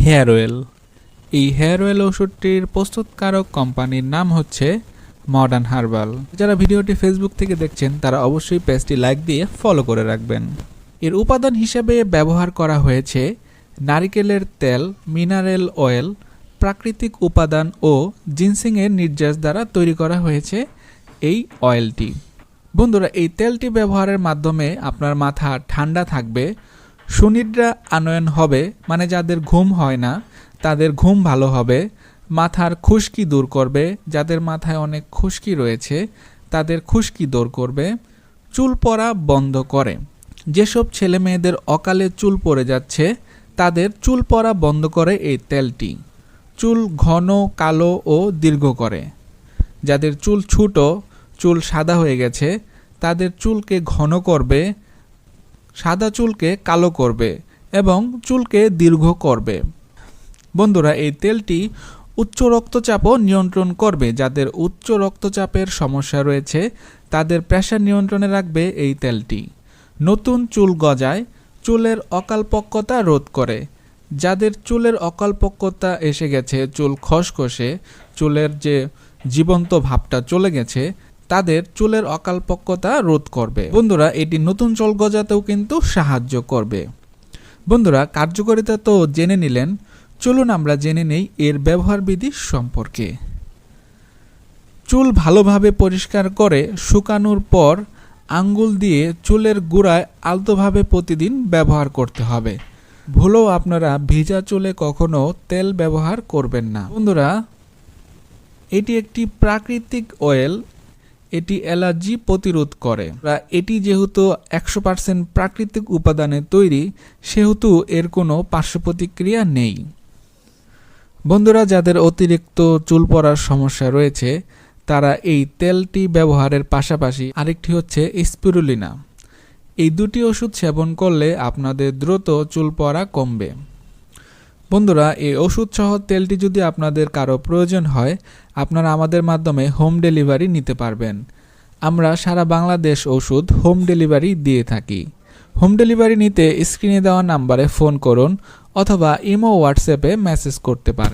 Hair oil. এই hair oil ওষুধটির প্রস্তুতকারক কোম্পানির নাম হচ্ছে মডার্ন হার্বাল। যারা ভিডিওটি ফেসবুক থেকে দেখছেন তারা অবশ্যই পেজটি লাইক দিয়ে ফলো করে রাখবেন। এর উপাদান হিসেবে ব্যবহার করা হয়েছে নারিকেলের তেল, মিনারেল অয়েল, প্রাকৃতিক উপাদান ও জিনসিংয়ের নির্যাস দ্বারা তৈরি করা হয়েছে এই অয়েলটি। বন্ধুরা, এই তেলটি ব্যবহারের মাধ্যমে আপনার মাথা ঠান্ডা থাকবে, সুনিদ্রা আনয়ন হবে, মানে যাদের ঘুম হয় না তাদের ঘুম ভালো হবে, মাথার খুশকি দূর করবে, যাদের মাথায় অনেক খুশকি রয়েছে তাদের খুশকি দূর করবে, চুল পড়া বন্ধ করে। যেসব ছেলে মেয়েদের অকালে চুল পড়ে যাচ্ছে তাদের চুল পড়া বন্ধ করে এই তেলটি। চুল ঘন, কালো ও দীর্ঘ করে। যাদের চুল ছোট, চুল সাদা হয়ে গেছে তাদের চুলকে ঘন করবে, সাদা চুলকে কালো করবে এবং চুলকে দীর্ঘ করবে। বন্ধুরা, এই তেলটি উচ্চ রক্তচাপও নিয়ন্ত্রণ করবে। যাদের উচ্চ রক্তচাপের সমস্যা রয়েছে তাদের প্রেসার নিয়ন্ত্রণে রাখবে এই তেলটি। নতুন চুল গজায়, চুলের অকালপক্কতা রোধ করে। যাদের চুলের অকালপক্কতা এসে গেছে, চুল খসখসে, চুলের যে জীবন্ত ভাবটা চলে গেছে, তাদের চুলের অকালপক্কতা রোধ করবে। বন্ধুরা, এটি নতুন চুল গজাতেও কিন্তু সাহায্য করবে। বন্ধুরা, কার্যকারিতা তো জেনে নিলেন, চলুন আমরা জেনে নেই এর ব্যবহার বিধি সম্পর্কে। চুল ভালোভাবে পরিষ্কার করে শুকানোর পর আঙ্গুল দিয়ে চুলের গোড়ায় আলতোভাবে প্রতিদিন ব্যবহার করতে হবে। ভুলেও আপনারা ভিজা চুলে কখনো তেল ব্যবহার করবেন না। বন্ধুরা, এটি একটি প্রাকৃতিক অয়েল, এটি অ্যালার্জি প্রতিরোধ করে। এটি যেহেতু 100% প্রাকৃতিক উপাদানে তৈরি সেহেতু এর কোনো পার্শ্ব প্রতিক্রিয়া নেই। বন্ধুরা, যাদের অতিরিক্ত চুল পড়ার সমস্যা রয়েছে তারা এই তেলটি ব্যবহারের পাশাপাশি আরেকটি হচ্ছে স্পিরুলিনা, এই দুটি ওষুধ সেবন করলে আপনাদের দ্রুত চুল পড়া কমবে। বন্ধুরা, এই ওষুধ সহ তেলটি যদি আপনাদের কারো প্রয়োজন হয় আপনারা আমাদের মাধ্যমে হোম ডেলিভারি নিতে পারবেন। আমরা সারা বাংলাদেশ ওষুধ হোম ডেলিভারি দিয়ে থাকি। হোম ডেলিভারি নিতে স্ক্রিনে দেওয়া নাম্বারে ফোন করুন অথবা ইমো, হোয়াটসঅ্যাপে মেসেজ করতে পারেন।